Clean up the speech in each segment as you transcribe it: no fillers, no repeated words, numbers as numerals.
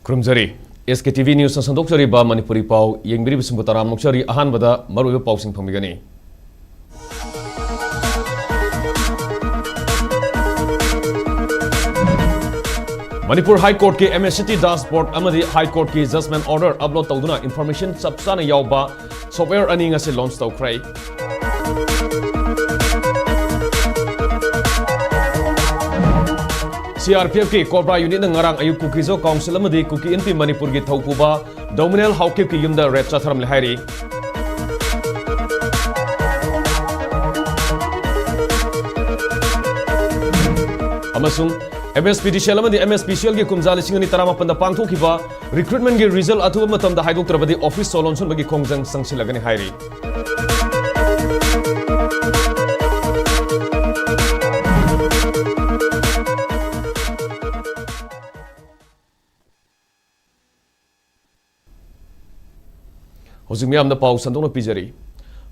Krumjari SKTV News Sandokjari ba Manipuri pau yengbiri bisum taram nokjari ahan bada maruyo pau sing phangmigani Manipur High Court ke MSCT dashboard amadi High Court ki judgment order upload tawduna information sabsana yawba software ani ngase launch tawkrai CRPF ki Cobra unit na ngarang ayuk kukizo council amadi kuki NP Manipur ki thaupuba dominal hawkip ki yumda red chatharam lehairi amasung MSPDCL amadi MSPCL ki kumjali singani tarama panda pangthokiba recruitment ki result athuba matamda haidoktrabadi office solonson bagi khongjang sangsilagani hairi Hozing the Pau Santona Pijari.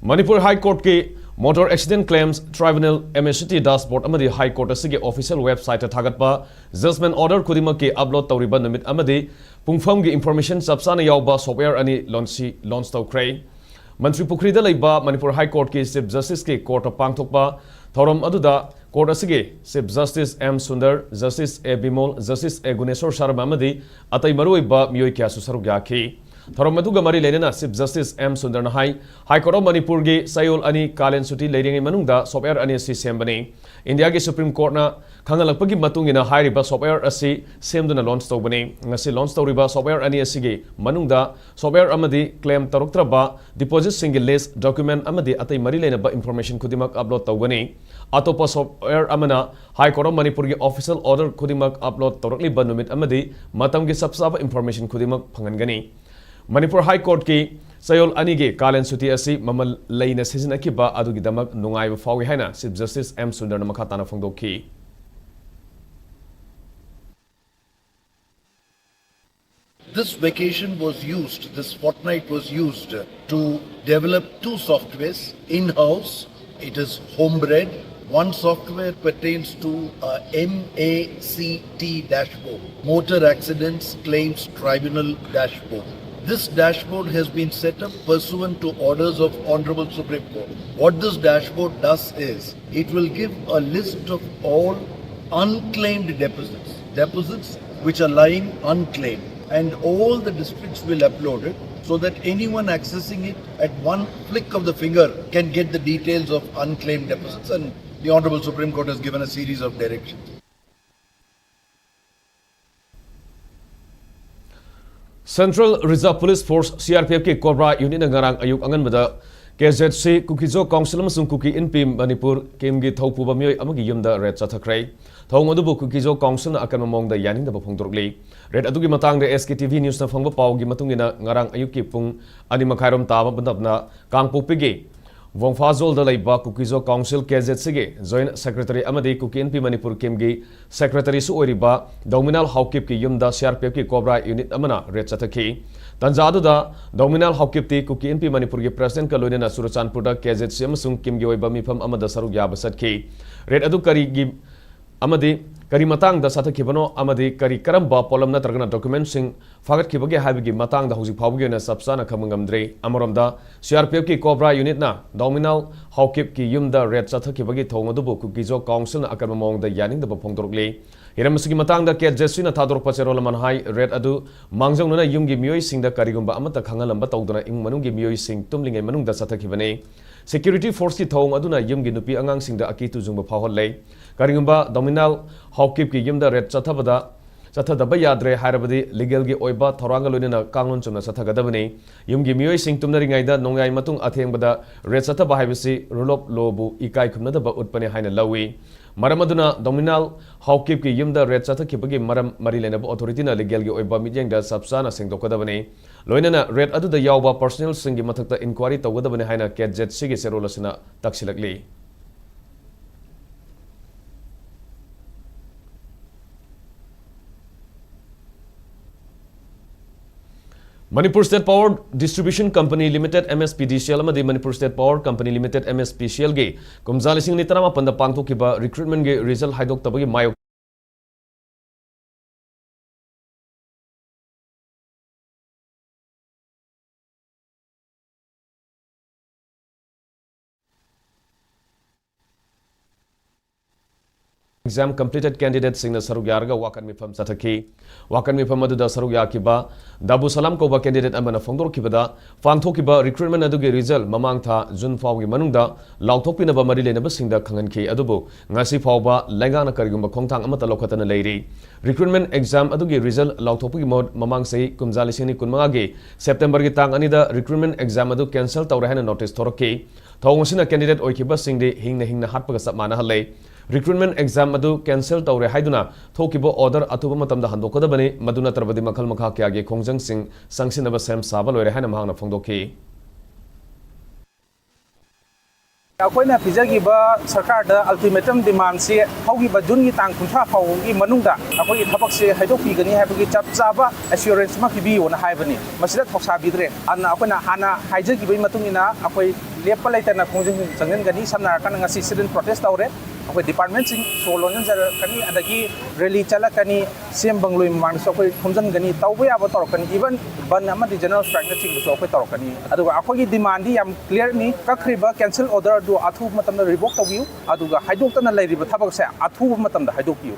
Manipur High Court ke Motor Accident Claims Tribunal MSCT dashboard amadi High Court asige official website thagatpa judgment order kudima ke upload tawriba namit amadi pungfam gi information sabsana yawba software ani launch tawkrai Mantri Pukrida leiba Manipur High Court ke Chief Justice ke court pangthokpa thoram aduda court asige Chief Justice M Sundar Justice A Bimol Justice A Guneswar Sharma amadi atai maruiba miyoi kya susaru gyakhi Thoromaduga Mari Lenena Chief Justice M Sundar High Court of Manipur ge Sayol ani Kalen Suti Leding Manungda software ani si sembani India ge Supreme Court na khangalakpagi matungina hairiba software asi semduna launch tawbani ngasi launch tawriba software ani asige manungda software amadi claim taruktraba deposit single list document amadi atai mari lenaba information kudimak upload tawgani atopa software amana High Court of Manipur ge official order kudimak upload tawrakli banumit amadi matam ge sabsaba information kudimak phangangani Manipur High Court ki Sayol Anige Kalen Suti asi mamal leina sijinakiba adugidamak nungaiba fawi haina Chief Justice M Sundar na makatana phangdokhi This vacation was used, this fortnight was used to develop two softwares in-house. It is homebred. One software pertains to MACT dashboard, Motor Accidents Claims Tribunal dashboard. This dashboard has been set up pursuant to orders of Honorable Supreme Court. What this dashboard does is, it will give a list of all unclaimed deposits which are lying unclaimed, and all the districts will upload it so that anyone accessing it at one flick of the finger can get the details of unclaimed deposits, and the Honorable Supreme Court has given a series of directions. Central Reserve Police Force CRPF ke Cobra unit na ngarang ayuk angan bada KZC Kukizo Council amasung Kuki NP Manipur kemgi thaupuba miyoi amagi yumda red chathakrai thong adubu Kukizo Council na akan mamongda yaning da phongdorli red adugi matangda SKTV News na phangba pawgi matungina ngarang ayuk ki pung ani makhairom taba bandapna kangpopigi Wongfazol da leiba Kukizo Council KZC ge Joint Secretary amadi Kuki NP Manipur kemgi Secretary su oiriba Dominal Hawkip ki yumda CRPF ki Cobra unit amana red chathaki Tanjadu da Dominal Hawkip ti Kuki NP Manipur ki President ka loina Surachanpur da KZC amasung kimgi oiba mifam amada saruk yaba satki red adu kari gi amadi kari matang da sathakibano amadi kari karamba polam na targana document sing fagat kibage habigi matang da hojik phawgi na sabsana khamangamdre amarom da CRPF ki Cobra unit na Dominal Hawkip ki yumda red chathakibagi thongadubu Kukizo Council na akama mong da yaning da phongdorli Hiramasugi matang da KZC na thador pachero laman hai red adu mangjong na yumgi miyoi sing da karigumba amata khangalamba tawduna ing manunggi miyoi sing tumlingai manung da sathakibane Security Force ki thong aduna yumgi nupi angang sing da akitu jungba phawhollei karigumba Dominal Hawkip ki yumda red chathadaba yadre harabadi legal gi oiba thoranga loina kanglon chumna sathagadabani yumgi miyoi sing tumnaringai da nongai matung athengbada red chathaba haibisi rule of law bu ikai khumnadaba utpane haina lawi Maramaduna Dominal Hawkip ki yumda red chathakibagi maram mari lenaba authority na legal gi oiba midyang da sabsana sengdokadabani loinana red adu da yawba personal singi mathakta inquiry tawgadabani haina KZC gi serolasina taksilakli Manipur State Power Distribution Company Limited MSPDCL amadi Manipur State Power Company Limited MSPCL ge kumza lising ni tarama panda pangthokiba recruitment ge result haidok tabagi mayok exam completed candidates singna saruk yarga wakan mifam sathaki wakan mifam aduda saruk yakiba dabu salam ko ba candidate amana fongdor kibada fangthokiba recruitment aduge result mamang tha jun fawgi manungda lauthokpina ba mari lenaba singda khanganki adubu ngasi fawba lengana karigumba khongthang amata lokhatana leiri recruitment exam aduge result lauthokpigi mod mamang sei kumjali sini kunmanga ge september gi tang anida recruitment exam adu cancel tawre hana notice thoraki thawngsina candidate oikiba singde hingna hatpaga sapmana halai recruitment exam adu cancel tawre haiduna thokibo order atuba matamda handokadabani maduna tarbadi makhal makha kyage khongjang sing sangsinaba sem saba loire hana mahangna phongdokhi अखोइना पिजगिबा सरकार दा ultimatum demand से हौगिबा जुन की तांग कुंथ्रा फाउगी मनुंगदा अखोइ थबक से हैदोकपिगनी हाइबगी चप चाबा assurance मा पिबियोना हाइबनी मसिदा थौसा बिद्रे अन अखोइना हाना हाइजगिबई मतुंगिना अखोइ लेपा लाइतना खोंजं जंगनगनी समना कन ngasi student protest tawre अखोइ department सिंग सोलोन जर कनी अदगी रैली चलकनी सेम बंगलोई मांग सो अखोइ खोंजनगनी तौबो याबो तौरकनी इवन बन अमदि जनरल स्ट्राइक ना चिंग सो अखोइ तौरकनी अदुगा अखोइ डिमांड दी याम क्लियर नि कखरिबा कैंसल ऑर्डर दो अथु मतमदा रिवोक तौबियु अदुगा हाइदोक्तना लैरिबा थबक से अथु मतमदा हाइदोकियु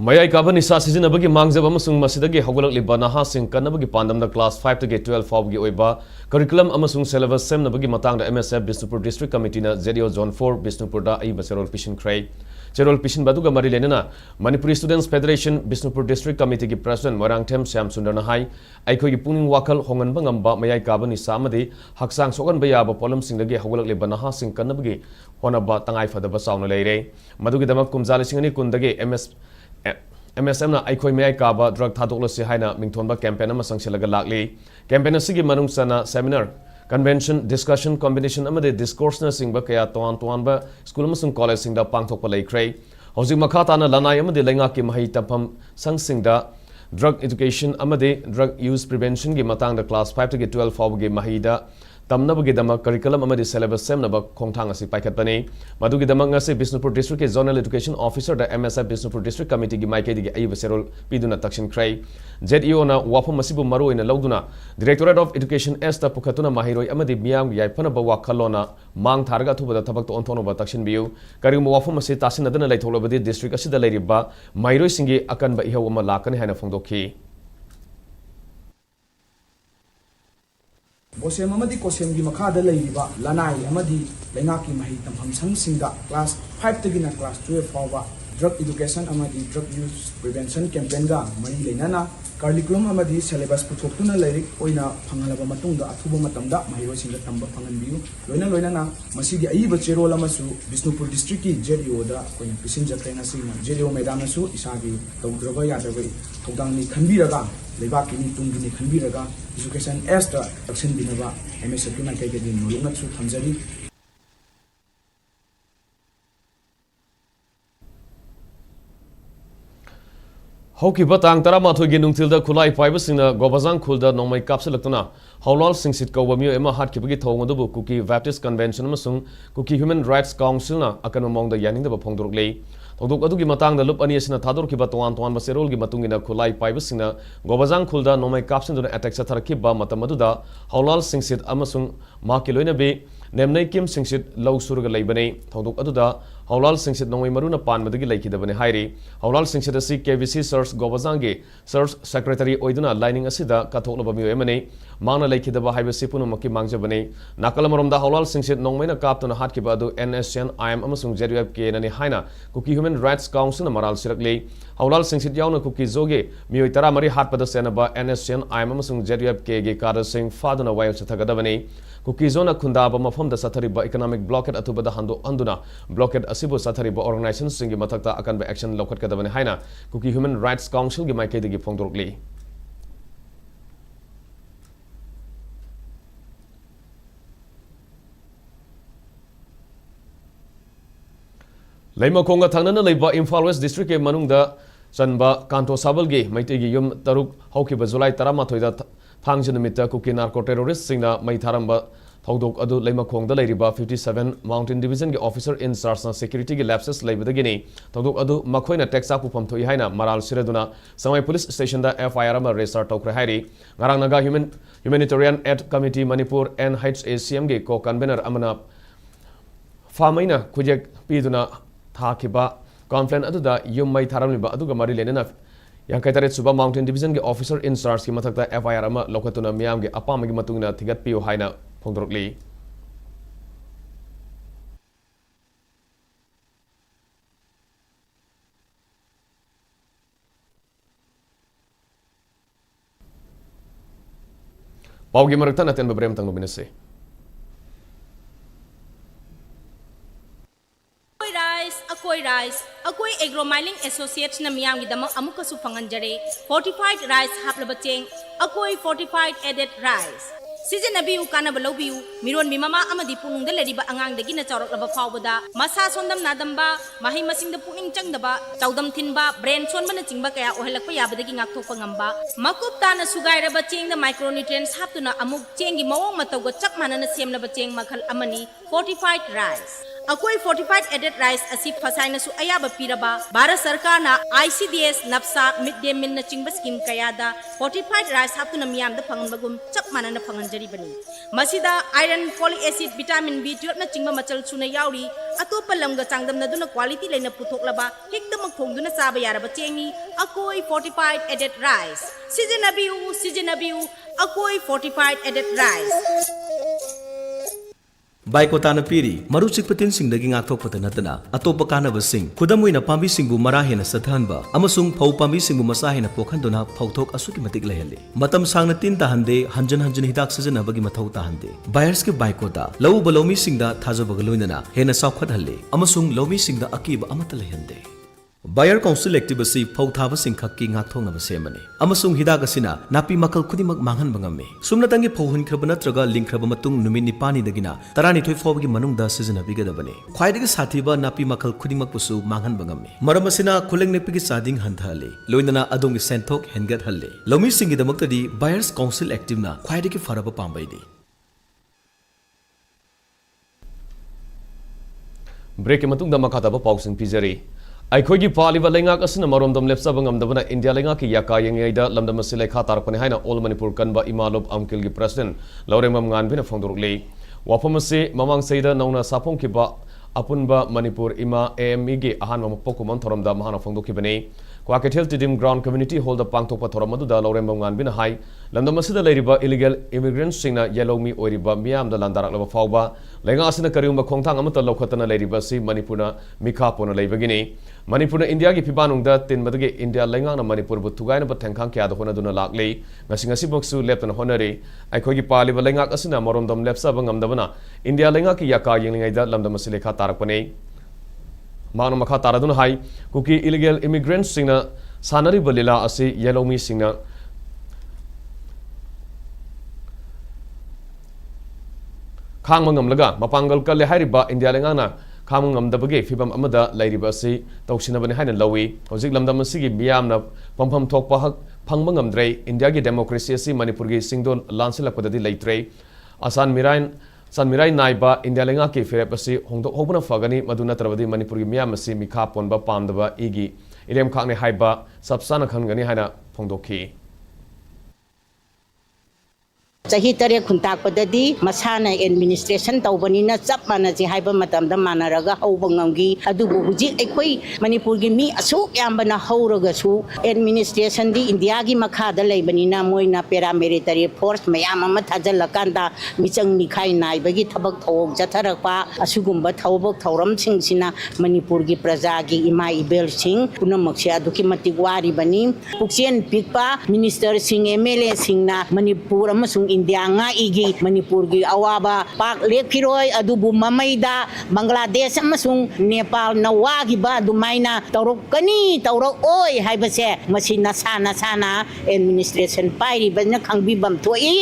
Mayai kaba nisa sizinabagi mangjab amasung masidagi hawgalakliba nahasing kanabagi pandamda class 5 to 12 fawgi oiba curriculum amasung syllabus semnabagi matangda MSF Bisnupur District Committee na ZDO Zone 4 Bisnupur da ai baserol pishin krai Cherol pishin baduga mari lenana Manipuri Students Federation Bisnupur District Committee ki President Warangthem Syam Sundar Nahai aikoi gi puning wakal hongan bangamba mayai kaba nisa amadi haksang sokan bayaba polam singdagi hawgalakliba nahasing kanabagi honaba tangai fadaba sauna leire madugi damak kumjali singani kundagi MSM na aikoi mayai kaba drug thadoklosi haina mingthonba campaign ama sangsilaga lakli campaign asigi manung sana seminar convention discussion combination amade discourse na singba kaya toan ba school amasung college singda pangthokpa laikrai hojik makha tana lanai amade lenga ki mahai tapham sangsingda drug education amade drug use prevention gi matangda class 5 to 12 fawgi mahida tamnabagi dama curriculum amadi syllabus semnaba khongthang asi paikhatbani madugi dama ngase Bisnupur District ke zonal education officer da MSF Bisnupur District committee gi maike digi aiba serol piduna takshin krai ZEO na wafam masibu maru ina lauduna Directorate of Education S ta pukhatuna mahiroi amadi miyam yaipana ba wakhalona mang tharga thubada thabak to onthono ba takshin biu karigum wafam asi tasinadana laitholobadi district asida lairiba mairoi singi akan ba ihaw ama lakani haina phongdokhi Bosem amadi kosem gi makhada leiriba lanai amadi lengaki mahi tamham sangsinga class 5 tagina class 12 fawba drug education amadi drug use prevention campaign ga mari lenana curriculum amadi syllabus puthokuna leirik oina phangalaba matungda athuba matamda mahiro singa tamba phanganbiu loina na masigi aiba cherol amasu Bisnupur district ki JDO da koina passenger train asina JDO madam asu isagi tawdraba yadabai thogdangni khanbiraga lebaki ni tungni khanbiraga education S ta action binaba MSF ki makai ke din nolongat su thamjari Hoki batang taramathoi gi nungthilda khulai paibasingna gobazang khulda nomai kapsalaktuna hawlal singsit kawbamio ema hatkibagi thawmadubu Kuki Baptist Convention amasung Kuki Human Rights Council na akan mongda yaningda phongdorklei thongdok adugi matangda lup ani asina thadorkiba toan baserol gi matungina khulai paibasingna gobazang khulda nomai kapsinduna attack satharkiba matamaduda hawlal singsit amasung makiloina be nemnai kim singsit law surga leibane thongdok aduda hawlal singsit nomai maruna panmadagi laikidabane hairi hawlal singsit asi KVC Search Gobazangi Search Secretary oiduna lining asida kathoklaba mi emane mangna laikidaba haibasi punumaki mangjabane nakalamoromda hawlal singsit nongmaina kaptuna hatkiba adu NSN IM amasung ZUF ke nani haina Kuki Human Rights Council na maral sirakle hawlal singsit yauna Kuki zoge mioi tara mari hatpada senaba NSN IM amasung ZUF ke ge kada sing faduna wayal sathagadabane Kuki zona khundaba mafamda sathariba economic blockade atubada handuna blockade asibu sathariba organization singi mathakta akan ba action lokhat kadabane haina Kuki Human Rights Council gi maike digi phongdorkli Laima konga thangnana leiba Imphal West District ke manungda चनबा कांतो साबलगी मैतेगी युम तरुक हौकिबा जुलाई 13 थांगजे नुमित्ता कुकी नार्को टेरोरिस्ट सिंगना मै थारंबा थौदोक अदु लैमखोंगदा लैरिबा 57 माउंटेन डिवीजन के ऑफिसर इन चार्ज ना सिक्योरिटी के लैप्सेस लैबदगिनी थौदोक अदु मखोइना टेक्सा पुफम थोइ हाइना मराल सिरदुना समय पुलिस स्टेशन दा एफआईआर अमा रेजिस्टर तौख्रे हाइरि ngarang naga humanitarian aid committee manipur NHACM के को कन्वेनर अमना फामैना खुजेक पीदुना थाखिबा कॉन्फ्लेन अदुदा युम मै थारमलिबा अदुगा मरि लेनेना यांकैतरे सुबा माउंटेन डिवीजन के ऑफिसर इन चार्ज की मथकता एफआईआर अमा लोकतुना मियाम के अपामगी मतुंगना थिगत पियो हाइना फोंदोरकली पाउगी मरकता नतेन बब्रेम तंग मिनसे अकोई एग्रो माइलिंग एसोसिएट्स न मियाम गिदमक अमुकसु फंगंजरे फोर्टिफाइड राइस हापलब चेंग अकोई फोर्टिफाइड एडेड राइस सिजनबियु कानब लौबियु मिरोन मिमामा अमदि पुनुंग लेरिबा अंगांगदगी न चौरकलब फावबदा मसा सोंदम नादंबा माहि मसिंग द पुइंग चंगदबा चौदम थिनबा ब्रेन सोनबन चिंगबा कया ओहलकप याबदगी ngakthokpa ngamba makup tana sugairaba cheng the micronutrients haptuna amuk chengi mawong matawga chak manana semlaba cheng makhal amani fortified rice अकोई फोर्टिफाइड एडेड राइस असी फसाइना सु अयाबा पिरबा भारत सरकार ना ICDS नफ्सा मिड डे मील न चिंग स्कीम कयादा फोर्टिफाइड राइस हापतुना मियाम द फंगनबगुम चप मानना फंगनजरीबनी मसिदा iron folic acid vitamin B12 न चिंग मचल सुना याउरी अतोप लंग चांगदम नदुना क्वालिटी लेना पुथोकलबा हेक्तमक थोंगदुना चाबा यारबा चेंगी अकोई फोर्टिफाइड एडेड राइस सिजनबियु अकोई फोर्टिफाइड एडेड राइस बाइकोताना पीरी मरुचिक पतिन सिंगदगी ngakthokpata natana atopa kanaba sing खुदमुइना पांबी सिंगबु मरा हेना सथहनबा अमसुंग फौ पांबी सिंगबु मसा हेना पोखनदुना फौथोक असुकी मतिक लहले मतम सांगना तीन ताहंदे हंजन हंजन हिदाक सजनबगी मथौ ताहंदे बायर्स के बाइकोता लौ बलौमी सिंगदा थाजबग लोइनना हेना साखत हल्ले अमसुंग लौमी सिंगदा अकीब अमत लहंदे बायर काउंसिल एक्टिव असि फौथाब सिंखकी ngakthongnaba semani amasung hidak asina napi makal खुदिमक मांगन बंगमे सुमनतंगी फौहन खरब नत्रगा लिंखरब मतुंग नुमित निपानी दगिना 12 फौबगी मनुंगदा सिजनबिगदबने ख्वाइदगी साथीबा नापी मखल खुदिमक पुसु मांगन बंगमे मरम असिना खुलेंग नेपिगी सादिंग हंथले लोइनना अदोंगी सेंथोक हेनगत हल्ले लोमी सिंगी दमक्तदी बायर्स काउंसिल एक्टिव ना ख्वाइदगी फरब पांबैदी ब्रेक के मतुंग द मखातब पाउसिंग पिजरी अखोगी पालिबा लेंगाक असना मरोमदम लेप्सबंग अमदबना इंडिया लेंगाक याका यंगैदा लमदम से लेखा तारपने हाइना ऑल मणिपुर कनबा इमालोब अमकिल की प्रेसिडेंट लौरेमम गानबिना फोंदोरले वाफम से ममांग सैदा नौना साफोंकिबा अपुनबा मणिपुर इमा एएमई के अहान मपोकुमन थोरमदा महाना फोंदोकिबने Kwakeithel Tidim ground community hall द पांगथोकपा थोरमदुदा लौरेमम गानबिना हाई लमदम असिदा लेरिबा इलीगल इमिग्रेंट्स सिंगना येलोमी ओरिबा मियाम द लांदारकलबा फावबा लेंगा असना करियुंबा खोंथांग अमता लौखतना लेरिबा सि मणिपुरना मिखा पोना लेबगिनी मणिपुर इंडिया की फिबानुंगदा तिनबदगे इंडिया लेंगांगना मणिपुर बु थुगाइनबा थेंखांग क्यादा होनादुना लागले ngasi boksu leptana honare aikhogi paliba lengak asina moromdom lepsaba ngamdabana india lengak yaka yenglingaida lamdam asilekha tarakpane manu makha taraduna hai kuki illegal immigrants singna sanari balila asi yelomi singna khangma ngamlaga mapangal kale hairiba india lengana खामंग ngамदबगे फिबम अमदा लाइरिबा असि तौसिनबने हाइना लवी हजिक लमदम असिगी मियामना पंफम थोकपा हक फंगबा ngamद्रे India की democracy असि मणिपुर की सिंगदोल लांसिलकपददि लैत्रे आसान मिराइन नाइबा India लेंगा की फेरेप असि होंदोक होबना फगनी मदु नत्रबदि मणिपुर की मियाम असि मिखा पोनबा पामदबा इगी इलेम खाने हाइबा सबसाना खनगनी हाइना फोंदोखी चाही तरे खुंताकपददी मसाना एडमिनिस्ट्रेशन तौबनीना चप मानजी हाइबा मतमदा मानरगा हौबंगमगी अदुबु हुजी एखोई मणिपुर की मी असु यामबना हौरगसु एडमिनिस्ट्रेशन दी इंडिया की मखादा लेबनीना मोइना पैरामिलिटरी फोर्स मयाम अमा थाजलकांदा मिचंग मिखाई नाइबगी थबक थौक जथरकपा असुगुंबा थौबक थौरम सिंगसिना मणिपुर की प्रजा की इमा इबेल सिंग पुनमक्से अदुकी मतिक वारिबनी पुक्सेन पिकपा मिनिस्टर सिंग एमएलए सिंगना मणिपुर अमसुंग इंडिया इगी मणिपुर की अवाबा पाक लेखिरोय अदुबु ममैदा बांग्लादेश अमसुंग नेपाल नवागिबा दुमाइना तौरकनी तौरओय हाइबसे मसी नसाना एडमिनिस्ट्रेशन पाइरिबना खंगबिबम थोई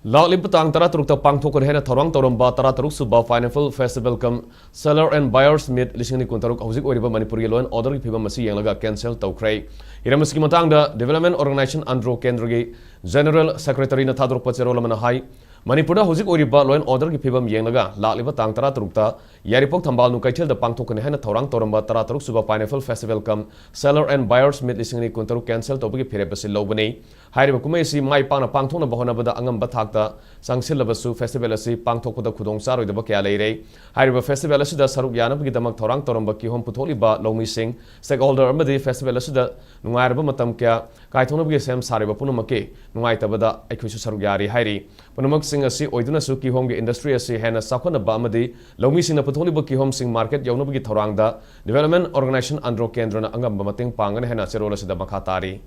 Laklip tang tara turuk ta pangthok hena thorang toramba tara turuk suba Pineapple Festival kam Seller and Buyers Meet lising ni kuntaruk hauzik oriba Manipur gi loan order gi phibam masi yanglaga cancel tawkhrei iramas ki matang da Development Organization Andro Kendra gi General Secretary na thadruk pachero lamana hai Manipur da hauzik oriba loan order gi phibam yanglaga laklip tang tara turuk ta yaripok thambal nu kaithel da pangthok hena thorang toramba tara turuk suba Pineapple Festival kam Seller and Buyers Meet lising ni kuntaruk cancel tawbagi phire pasi lobani hairiba kumai si mai pana pangthok na bahona bada angam bathak Sangsilabasu Festival asi pangthok da khudong saroi da kya leirei hairiba festival asi da saruk yanab gi damak thorang toramba ki hom putholi ba longmi sing stakeholder amadi festival asi da nungairba matam kya kaithonab gi sem sariba punumake nungai tabada aikhusu saruk yari hairi punumak sing asi oiduna su ki hom gi industry asi hena sakhona ba amadi longmi sing na putholi ba ki hom sing market yaunab gi thorang da Development Organization Andro Kendra na angam ba mating pangan hena serol asi da makhatari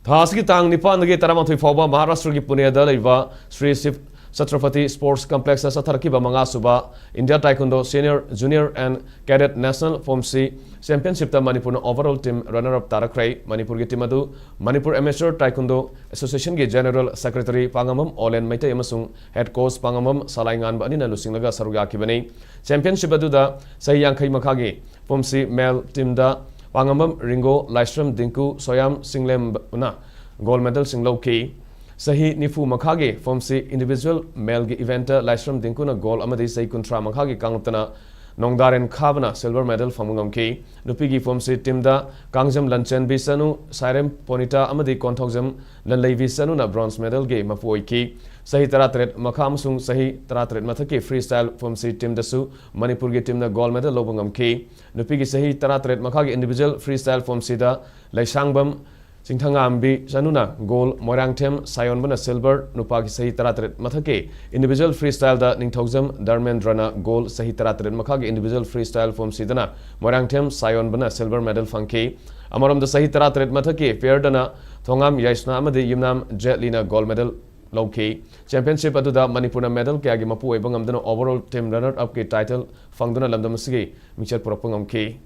Thasiki tang nipan nagi taramathui fawba Maharashtra gi Pune da leiba Sri Shiv Chhatrapati Sports Complex satharki ba manga suba India Taekwondo Senior Junior and Cadet National Formsi Championship ta Manipur overall team runner up tarakrai Manipur gi team adu Manipur Amateur Taekwondo Association gi General Secretary Pangamam Olen Maitai amasung Head Coach Pangamam Salaingan ba anina lusinglaga saruga kibani Championship adu da sahi yankhai makhagi Formsi male team da Pangamam Ringo Lystrom Dinku Soyam Singlem na gold medal singlo ki sahi nifu makhage formsi individual male gi event Lystrom Dinku na gold amadi sahi kuntra makhage kanglaptana nongdaren khabana silver medal famungam ki nupi gi formsi team da kangjam lanchen bisanu sairem ponita amadi konthokjam lanlei bisanu na bronze medal ge mapoi ki sahi taratret makham sung sahi taratret mathaki freestyle formsi team dasu Manipur gi team na gold medal lobungam ki nupi gi sahi taratret makhagi individual freestyle formsi da laisangbam Singthangambi Sanuna gold Morangthem Sayon bana silver nupa ki sahi taratret mathake individual freestyle da Ningthokjam Dharmendrana gold sahi taratret makhagi individual freestyle formsi dana Morangthem Sayon bana silver medal fangki amaram da sahi taratret mathake pair dana Thongam Yaisna amadi Yimnam Jetlina gold medal Loki championship aduda Manipur medal kya gi mapu ebangam dana overall team runner up ki title fangduna lamdam sigi michar propangam ki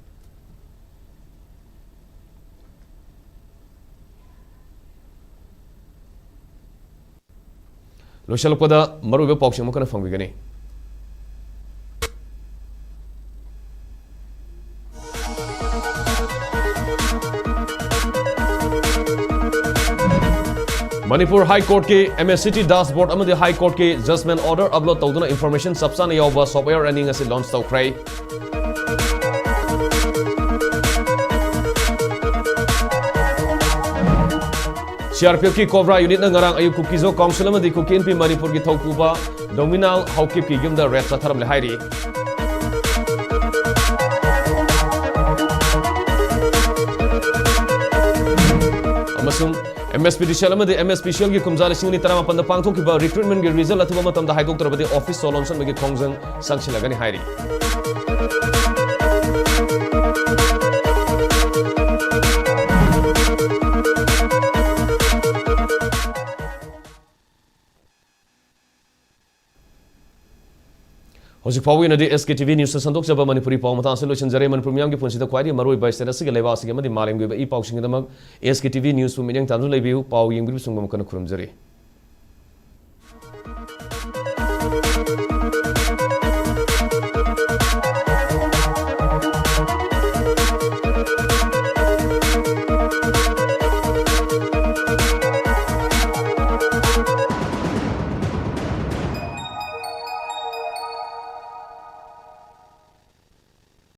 Loshalapada Maruba Pokshan Mukana Fangigani. Manipur High Court ke MSCT dashboard amadi High Court ke judgment order upload tawduna information subsana yawba software running as launch tawkrai CRPF ki Cobra unit na ngarang ayuk kukizo council amadi kukin pi Manipur ki thaukuba nominal haukip ki gimda red satharam le hairi amasung MSP Dishal amadi MSP Shell ki kumjal singni tarama panda pangthok ki ba recruitment ki result athuba matam da haidok tarabadi office solonson bagi khongjang sangchilagani hairi Hoji Pawi na di SKTV News sandok jaba Manipuri paw mata solution jare Manipur miyam ki punsi da kwai maroi bai sera sig lewa sig amadi malim gi ba i paw sing da mag SKTV News pu minyang tanru lebiu paw ying bi sungam kana khurum jare